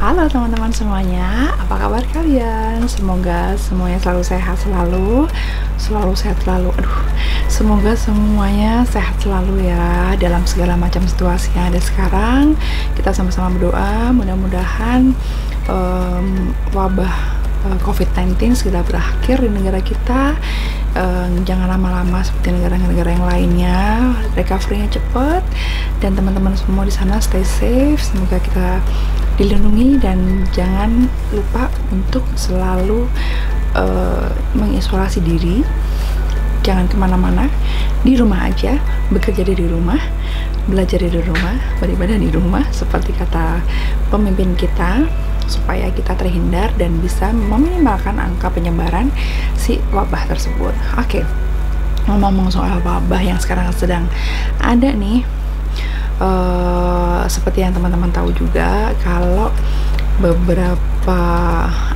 Halo teman-teman semuanya, apa kabar kalian? Semoga semuanya selalu sehat selalu sehat selalu. Semoga semuanya sehat selalu ya dalam segala macam situasi yang ada sekarang. Kita sama-sama berdoa, mudah-mudahan wabah COVID-19 segera berakhir di negara kita. Jangan lama-lama seperti negara-negara yang lainnya, recovery-nya cepat, dan teman-teman semua di sana stay safe. Semoga kita dilindungi dan jangan lupa untuk selalu mengisolasi diri. Jangan kemana-mana, di rumah aja, bekerja dari rumah, belajar dari rumah, beribadah di rumah, seperti kata pemimpin kita, supaya kita terhindar dan bisa meminimalkan angka penyebaran si wabah tersebut. Oke, ngomong soal wabah yang sekarang sedang ada nih, seperti yang teman-teman tahu juga, kalau beberapa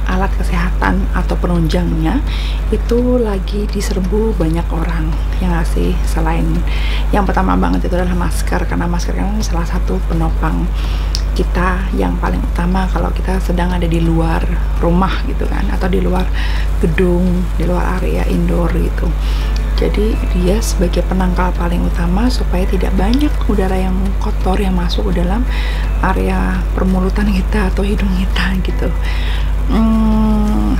alat kesehatan atau penunjangnya itu lagi diserbu banyak orang yang ngasih. Selain yang pertama banget itu adalah masker, karena masker kan salah satu penopang kita yang paling utama kalau kita sedang ada di luar rumah gitu kan, atau di luar gedung, di luar area indoor gitu. Jadi dia sebagai penangkal paling utama supaya tidak banyak udara yang kotor yang masuk ke dalam area permulutan kita atau hidung kita gitu.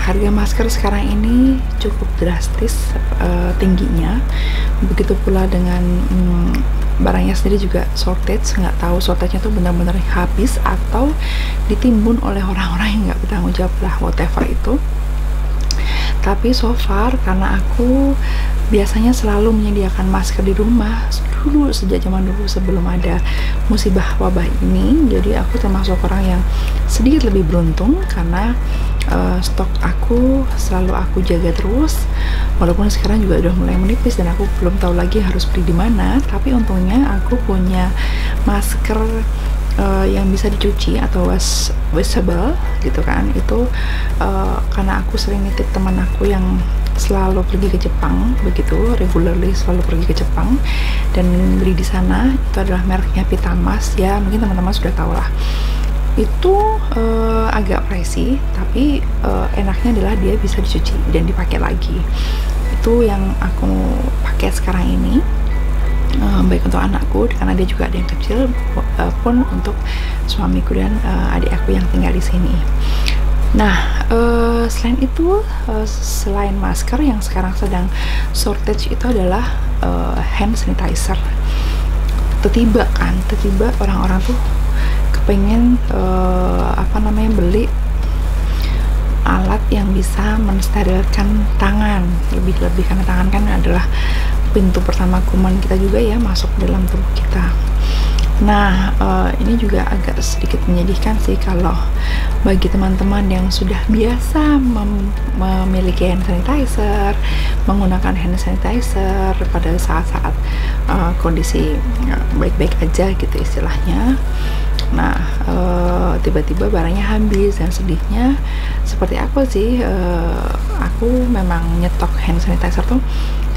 Harga masker sekarang ini cukup drastis tingginya. Begitu pula dengan barangnya sendiri juga shortage. Nggak tahu shortage-nya tuh benar-benar habis atau ditimbun oleh orang-orang yang nggak bertanggung jawab lah, whatever itu. Tapi so far, karena aku biasanya selalu menyediakan masker di rumah dulu, sejak zaman dulu sebelum ada musibah wabah ini, jadi aku termasuk orang yang sedikit lebih beruntung karena stok aku selalu aku jaga terus, walaupun sekarang juga udah mulai menipis dan aku belum tahu lagi harus beli di mana. Tapi untungnya aku punya masker yang bisa dicuci atau washable gitu kan. Itu karena aku sering nitip teman aku yang selalu pergi ke Jepang, begitu regularly selalu pergi ke Jepang dan beli di sana. Itu adalah mereknya Pitamas ya, mungkin teman-teman sudah tahu lah. Itu agak pricey, tapi enaknya adalah dia bisa dicuci dan dipakai lagi. Itu yang aku pakai sekarang ini, baik untuk anakku karena dia juga ada yang kecil, pun untuk suamiku dan adik aku yang tinggal di sini. Nah, selain itu, selain masker yang sekarang sedang shortage itu adalah hand sanitizer. Tiba-tiba orang-orang tuh kepengen beli alat yang bisa mensterilkan tangan, lebih karena tangan kan adalah pintu pertama kuman kita juga ya masuk dalam tubuh kita. Nah, ini juga agak sedikit menyedihkan sih kalau bagi teman-teman yang sudah biasa memiliki hand sanitizer, menggunakan hand sanitizer pada saat-saat kondisi baik-baik aja gitu istilahnya. Nah, tiba-tiba barangnya habis dan sedihnya seperti aku sih, aku memang nyetok hand sanitizer tuh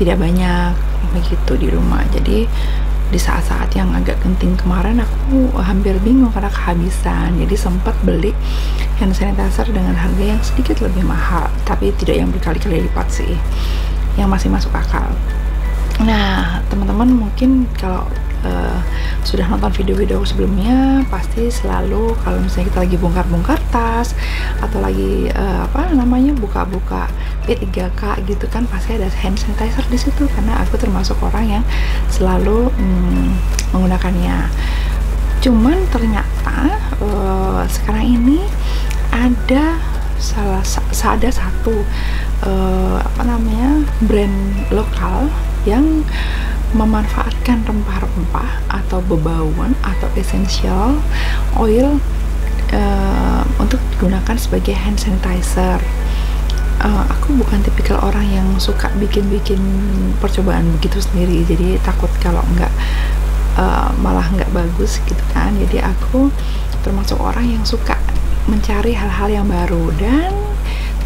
tidak banyak begitu di rumah. Jadi di saat-saat yang agak genting kemarin aku hampir bingung karena kehabisan, jadi sempat beli hand sanitizer dengan harga yang sedikit lebih mahal, tapi tidak yang berkali-kali lipat sih, yang masih masuk akal. Nah, teman-teman mungkin kalau sudah nonton video-video sebelumnya pasti selalu kalau misalnya kita lagi bongkar-bongkar tas atau lagi buka-buka P3K gitu kan, pasti ada hand sanitizer di situ karena aku termasuk orang yang selalu menggunakannya. Cuman ternyata sekarang ini ada satu brand lokal yang memanfaatkan rempah-rempah atau bebauan atau essential oil untuk digunakan sebagai hand sanitizer. Aku bukan tipikal orang yang suka bikin-bikin percobaan begitu sendiri, jadi takut kalau malah nggak bagus gitu kan. Jadi aku termasuk orang yang suka mencari hal-hal yang baru, dan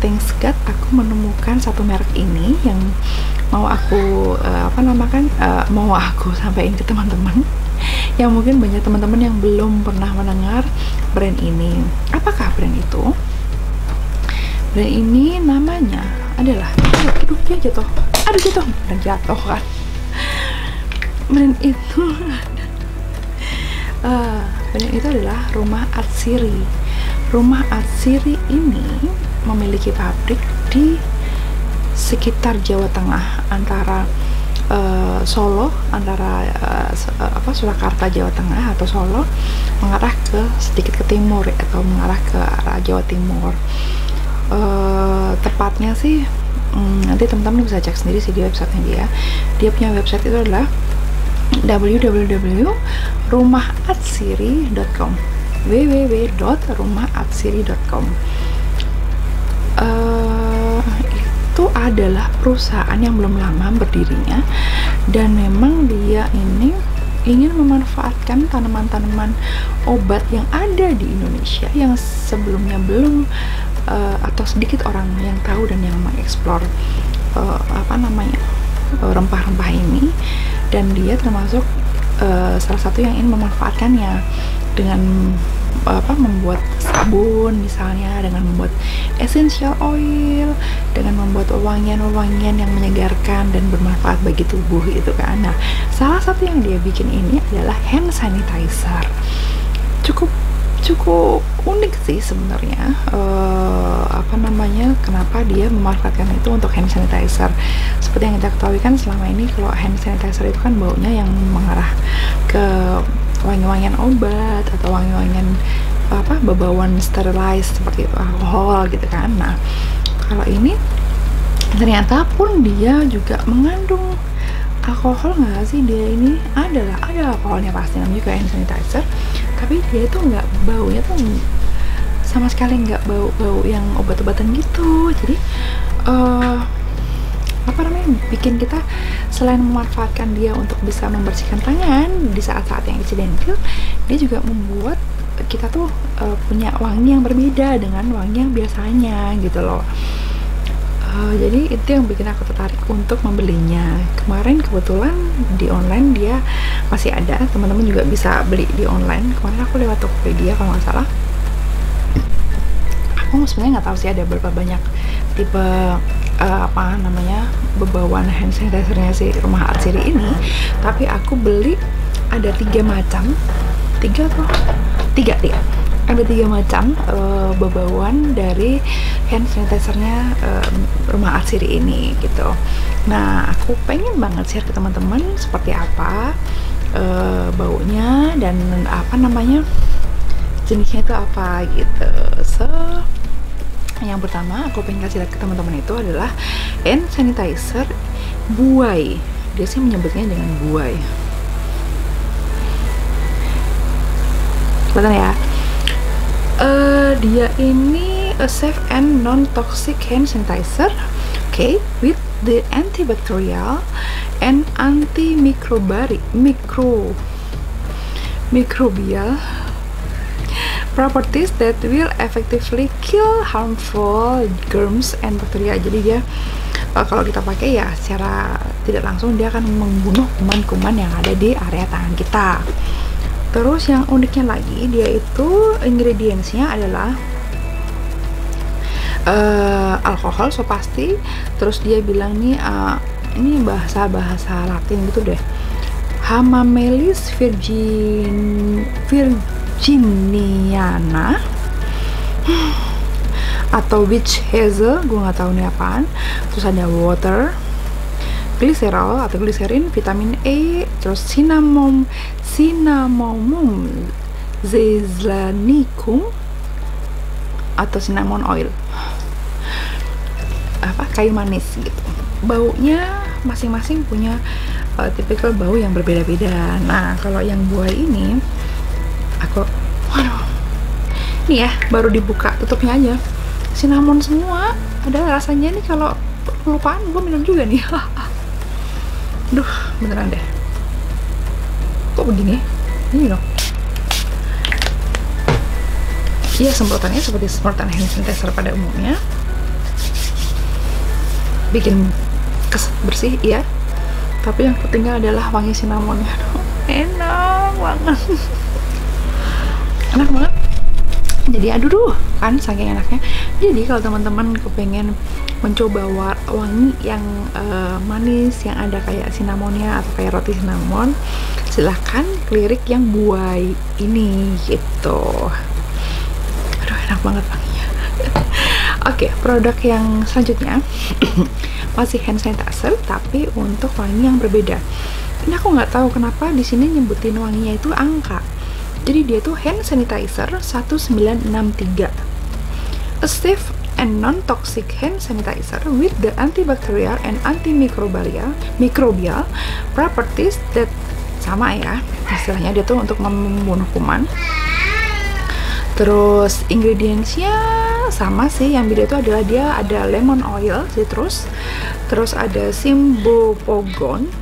thanks God aku menemukan satu merek ini yang mau aku sampaikan ke teman-teman. yang mungkin banyak teman-teman yang belum pernah mendengar brand ini. Apakah brand itu? Brand ini namanya adalah, aduh dia jatuh, dan jatuh kan. Brand itu brand itu adalah Rumah Atsiri. Rumah Atsiri ini memiliki pabrik di sekitar Jawa Tengah, antara Solo, antara Surakarta Jawa Tengah atau Solo mengarah ke sedikit ke timur atau mengarah ke arah Jawa Timur. Tepatnya sih nanti teman-teman bisa cek sendiri sih di websitenya dia punya website itu adalah www.rumahatsiri.com www.rumahatsiri.com. Itu adalah perusahaan yang belum lama berdirinya, dan memang dia ini ingin memanfaatkan tanaman-tanaman obat yang ada di Indonesia yang sebelumnya belum atau sedikit orang yang tahu dan yang mengeksplor rempah-rempah ini, dan dia termasuk salah satu yang ingin memanfaatkannya dengan membuat sabun misalnya, dengan membuat essential oil, dengan membuat wangian-wangian yang menyegarkan dan bermanfaat bagi tubuh itu kan. Nah, salah satu yang dia bikin ini adalah hand sanitizer. Cukup unik sih sebenarnya, kenapa dia memanfaatkan itu untuk hand sanitizer. Seperti yang kita ketahui kan selama ini kalau hand sanitizer itu kan baunya yang mengarah ke wangi-wangian obat atau wangi-wangian bebauan sterilized seperti itu, alkohol gitu kan. Nah, kalau ini ternyata pun dia juga mengandung alkohol nggak sih? Dia ini ada alkoholnya pasti, namanya juga hand sanitizer, tapi dia itu nggak, baunya tuh sama sekali nggak bau yang obat-obatan gitu. Jadi bikin kita selain memanfaatkan dia untuk bisa membersihkan tangan di saat-saat yang insidental, dia juga membuat kita tuh punya wangi yang berbeda dengan wangi yang biasanya gitu loh. Jadi itu yang bikin aku tertarik untuk membelinya. Kemarin kebetulan di online dia masih ada, teman-teman juga bisa beli di online. Kemarin aku lewat Tokopedia kalau nggak salah. Aku sebenarnya nggak tahu sih ada berapa banyak tipe bebauan hand sanitizer-nya si Rumah Atsiri ini, tapi aku beli ada 3 macam, ada 3 macam bebauan dari hand sanitizer-nya Rumah Atsiri ini gitu. Nah, aku pengen banget share ke teman-teman seperti apa baunya dan jenisnya itu apa gitu. Yang pertama aku pengen kasih lihat ke teman-teman itu adalah hand sanitizer buai. Dia sih menyebutnya dengan buai. Kelihatan ya? Dia ini a safe and non-toxic hand sanitizer, okay, with the antibacterial and antimicrobial properties that will effectively kill harmful germs and bacteria. Jadi dia kalau kita pakai ya secara tidak langsung dia akan membunuh kuman-kuman yang ada di area tangan kita. Terus yang uniknya lagi, dia itu ingredientsnya adalah alkohol, so pasti. Terus dia bilang nih ini bahasa Latin gitu deh, Hamamelis virginiana atau witch hazel, gue nggak tahu nih apaan. Terus ada water, glycerol atau glycerin, vitamin E, terus cinnamomum zealandicum atau cinnamon oil, kayu manis gitu. Baunya masing-masing punya tipikal bau yang berbeda-beda. Nah, kalau yang buah ini ini ya baru dibuka tutupnya aja cinnamon semua. Ada rasanya nih, kalau kelupaan gue minum juga nih. Duh, beneran deh, kok begini? Ini dong. Iya, semprotannya seperti semprotan hand sanitizer pada umumnya, bikin bersih iya, tapi yang tertinggal adalah wangi cinnamonnya. enak banget. Enak banget. Jadi aduh kan saking enaknya. Jadi kalau teman-teman kepengen mencoba wangi yang manis, yang ada kayak cinnamonnya atau kayak roti cinnamon, silahkan kelirik yang buai ini gitu. Aduh enak banget wanginya. Oke, produk yang selanjutnya masih hand sanitizer tapi untuk wangi yang berbeda. Ini aku nggak tahu kenapa di sini nyebutin wanginya itu angka. Jadi dia tuh hand sanitizer 1963, a safe and non-toxic hand sanitizer with the antibacterial and antimicrobial properties that, sama ya istilahnya, dia tuh untuk membunuh kuman. Terus ingredientsnya sama sih, yang beda itu adalah dia ada lemon oil, citrus, terus ada simbopogon,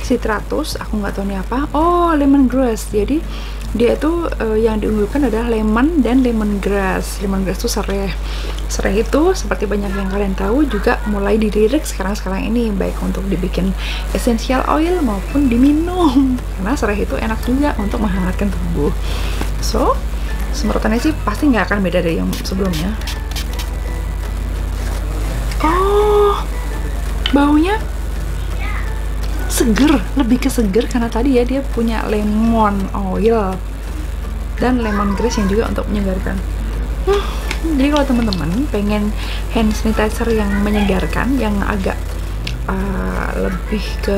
citratus, aku nggak tahu ini apa, oh lemongrass. Jadi dia tuh yang diunggulkan adalah lemon dan lemongrass. Lemongrass tuh serai. Serai itu seperti banyak yang kalian tahu juga mulai dilirik sekarang ini, baik untuk dibikin essential oil maupun diminum, karena serai itu enak juga untuk menghangatkan tubuh. So semprotannya sih pasti nggak akan beda dari yang sebelumnya. Oh, baunya seger, lebih ke seger karena tadi ya dia punya lemon oil dan lemongrass yang juga untuk menyegarkan. Jadi kalau teman-teman pengen hand sanitizer yang menyegarkan, yang agak lebih ke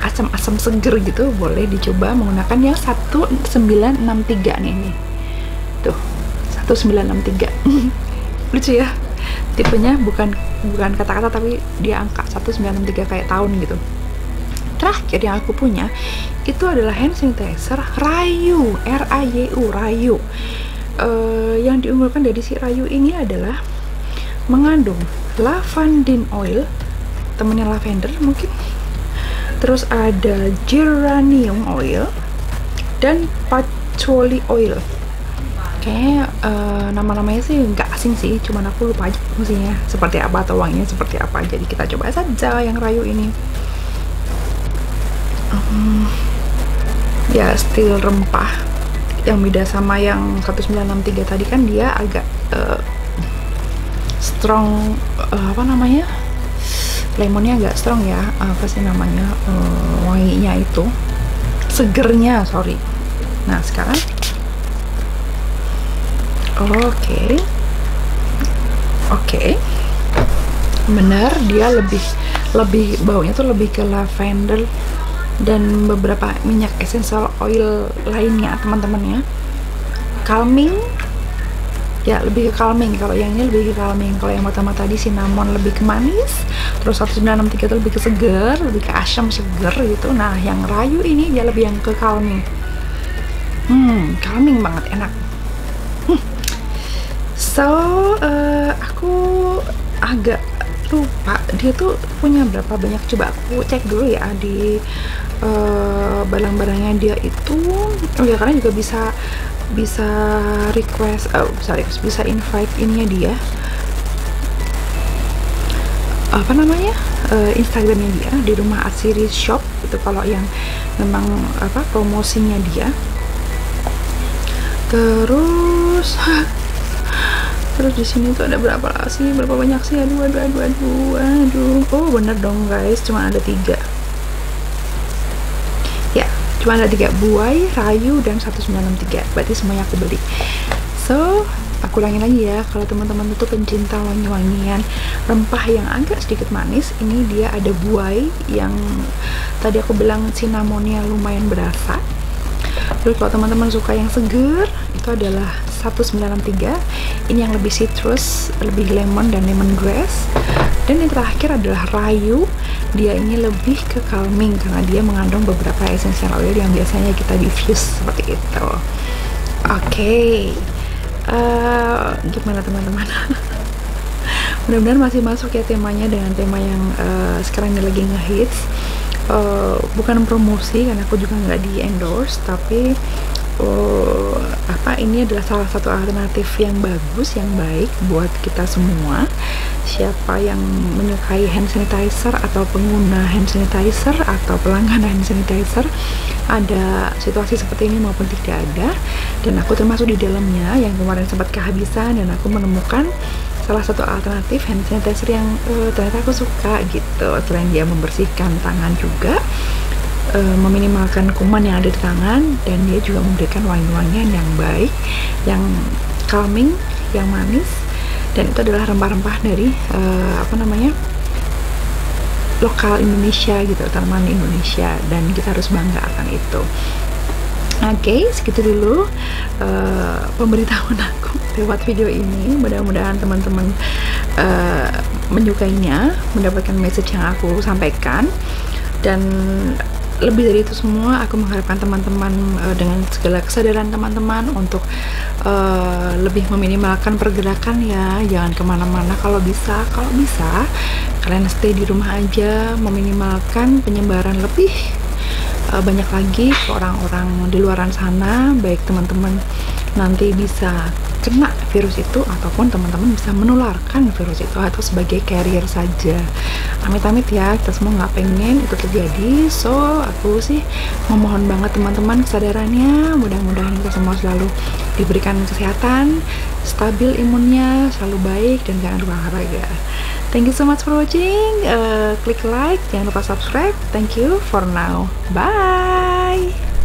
asam-asam seger gitu, boleh dicoba menggunakan yang 1963 nih. Tuh, 1963. Lucu ya, tipenya bukan kata-kata tapi dia angka 1963 kayak tahun gitu. Terakhir yang aku punya itu adalah hand sanitizer Rayu, R-A-Y-U, Rayu. Yang diunggulkan dari si Rayu ini adalah mengandung lavandin oil, temennya lavender mungkin, terus ada geranium oil dan patchouli oil. Kayaknya nama-namanya sih nggak asing sih, cuman aku lupa aja fungsinya seperti apa atau wanginya seperti apa. Jadi kita coba saja yang Rayu ini. Ya still rempah, yang beda sama yang 1963 tadi kan dia agak strong, apa namanya, lemonnya agak strong ya, apa sih namanya, wanginya itu, segernya, sorry. Nah sekarang oke, bener, dia lebih baunya tuh lebih ke lavender dan beberapa minyak essential oil lainnya teman-teman ya. Calming ya, lebih ke calming. Kalau yang ini lebih ke calming. Kalau yang pertama tadi cinnamon lebih ke manis, terus 1963 itu lebih ke seger, lebih ke asam seger gitu. Nah yang Rayu ini dia lebih yang ke calming. Calming banget, enak. So aku agak lupa dia tuh punya berapa banyak, coba aku cek dulu ya di barang-barangnya dia itu. Oh ya, karena juga bisa request, bisa invite ininya dia, apa namanya, Instagramnya dia di Rumah Atsiri Shop itu kalau yang memang apa promosinya dia. Terus di sini tuh ada berapa banyak sih, aduh. Oh bener dong guys, cuma ada 3 ya, cuma ada 3, buai, Rayu, dan 1963, berarti semuanya aku beli. So aku ulangin lagi ya, kalau teman-teman itu pencinta wangi-wangian rempah yang agak sedikit manis, ini dia ada buai yang tadi aku bilang cinnamonnya lumayan berasa. Terus kalau teman-teman suka yang seger, itu adalah 1963, ini yang lebih citrus, lebih lemon dan lemongrass. Dan yang terakhir adalah Rayu, dia ini lebih ke calming karena dia mengandung beberapa essential oil yang biasanya kita diffuse seperti itu. Oke. Gimana teman-teman? Mudah-mudahan masih masuk ya temanya, dengan tema yang sekarang ini lagi ngehits. Bukan promosi karena aku juga nggak di endorse, tapi ini adalah salah satu alternatif yang bagus, yang baik buat kita semua. Siapa yang menyukai hand sanitizer atau pengguna hand sanitizer atau pelanggan hand sanitizer, ada situasi seperti ini maupun tidak ada, dan aku termasuk di dalamnya yang kemarin sempat kehabisan, dan aku menemukan salah satu alternatif hand sanitizer yang ternyata aku suka gitu. Selain dia membersihkan tangan juga, meminimalkan kuman yang ada di tangan, dan dia juga memberikan wangi-wangian yang baik, yang calming, yang manis, dan itu adalah rempah-rempah dari lokal Indonesia gitu, tanaman Indonesia, dan kita harus bangga akan itu. Oke, segitu dulu pemberitahuan aku lewat video ini. Mudah-mudahan teman-teman menyukainya, mendapatkan message yang aku sampaikan. Dan lebih dari itu semua, aku mengharapkan teman-teman dengan segala kesadaran teman-teman untuk lebih meminimalkan pergerakan ya, jangan kemana-mana. Kalau bisa kalian stay di rumah aja, meminimalkan penyebaran lebih banyak lagi ke orang-orang di luaran sana, baik teman-teman nanti bisa kena virus itu ataupun teman-teman bisa menularkan virus itu atau sebagai carrier saja. Amit-amit ya, kita semua nggak pengen itu terjadi. So aku sih memohon banget teman-teman kesadarannya, mudah-mudahan kita semua selalu diberikan kesehatan, stabil imunnya, selalu baik, dan jangan lupa olahraga. Thank you so much for watching. Klik like, jangan lupa subscribe. Thank you for now. Bye.